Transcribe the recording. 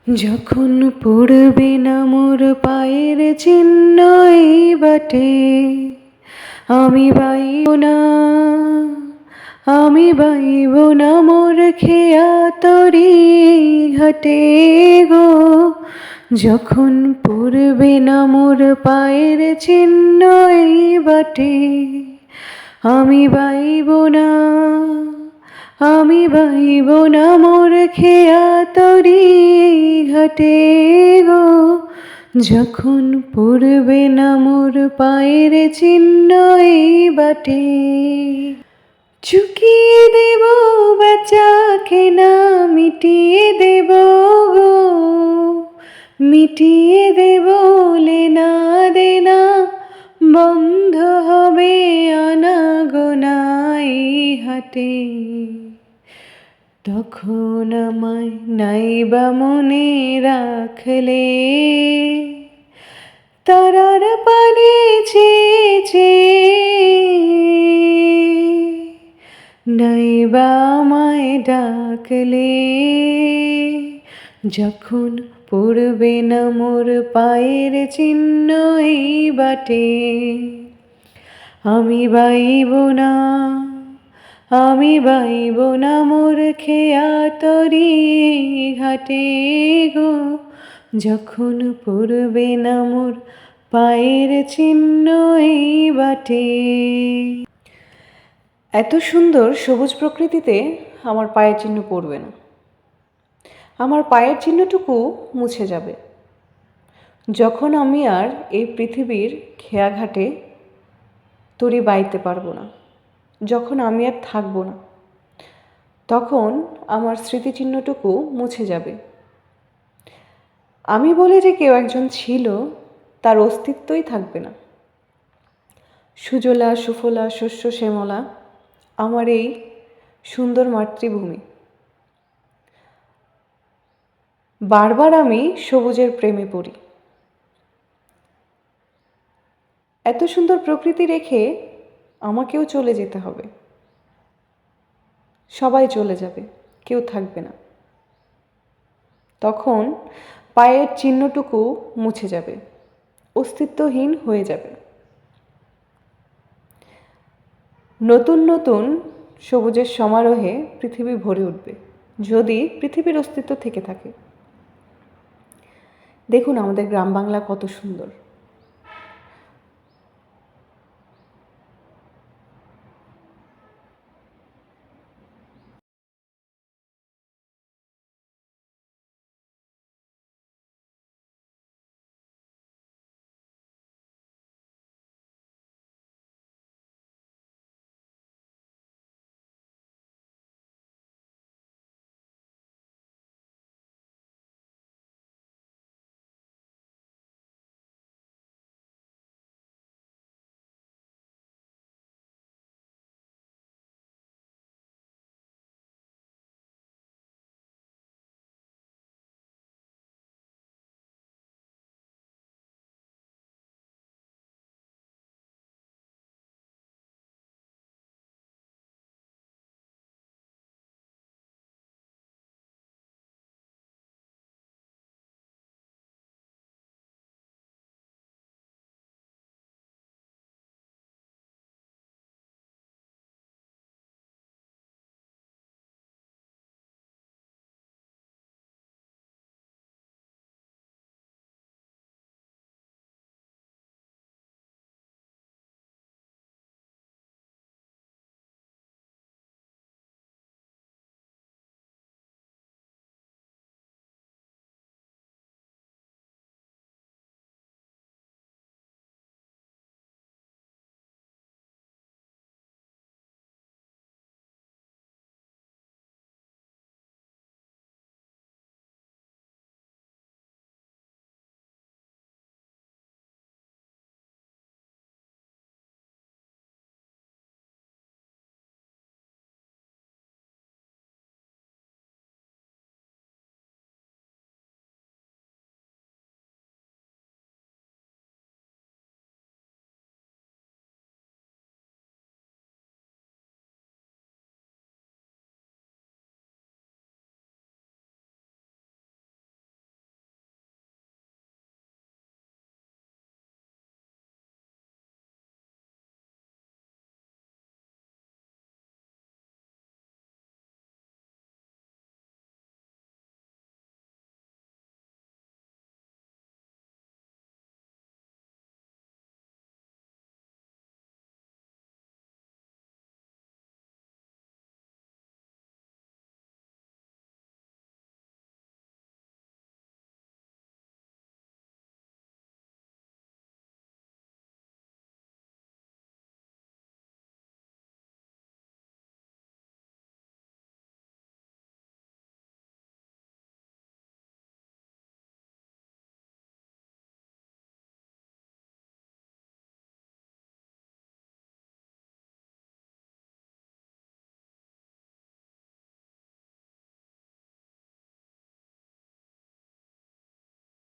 যখন পড়বে না মোর পায়ের চিহ্ন এই বাটে, আমি বাইব না, আমি বাইব না মোর খেয়া তরি ঘাটে গো। যখন পড়বে না মোর পায়ের চিহ্ন এই বাটে, আমি বাইব না, আমি বাইব না মোর খেয়া তরি ঘাটে গো। যখন পড়বে না মোর পায়ের চিহ্ন এই বাটে, চুকিয়ে দেব বেচা কেনা, মিটিয়ে দেব গো, মিটিয়ে দেব লেনা দেনা, বন্ধ হবে আনাগোনা এই হাটে। তখন আমায় নাইবা মনে রাখলে, তারার পানে চেয়েছে, নাইবা আমায় ডাকলে। যখন পড়বে না মোর পায়ের চিহ্ন এই বাটে, আমি বাইব না, আমি বাইব না মোর খেয়া তরি ঘাটে গো। যখন পড়বে না মোর পায়ের চিহ্ন এই বাটে। এত সুন্দর সবুজ প্রকৃতিতে আমার পায়ের চিহ্ন পড়বে না, আমার পায়ের চিহ্নটুকু মুছে যাবে যখন আমি আর এই পৃথিবীর খেয়াঘাটে তরি বাইতে পারবো না, যখন আমি আর থাকবো না, তখন আমার স্মৃতিচিহ্নটুকু মুছে যাবে। আমি বলে যে কেউ একজন ছিল, তার অস্তিত্বই থাকবে না। সুজলা সুফলা শস্য শ্যামলা আমার এই সুন্দর মাতৃভূমি। বারবার আমি সবুজের প্রেমে পড়ি। এত সুন্দর প্রকৃতি রেখে আমাকেও চলে যেতে হবে। সবাই চলে যাবে, কেউ থাকবে না। তখন পায়ের চিহ্নটুকু মুছে যাবে, অস্তিত্বহীন হয়ে যাবে। নতুন নতুন সবুজের সমারোহে পৃথিবী ভরে উঠবে, যদি পৃথিবীর অস্তিত্ব থেকে থাকে। দেখুন আমাদের গ্রাম বাংলা কত সুন্দর।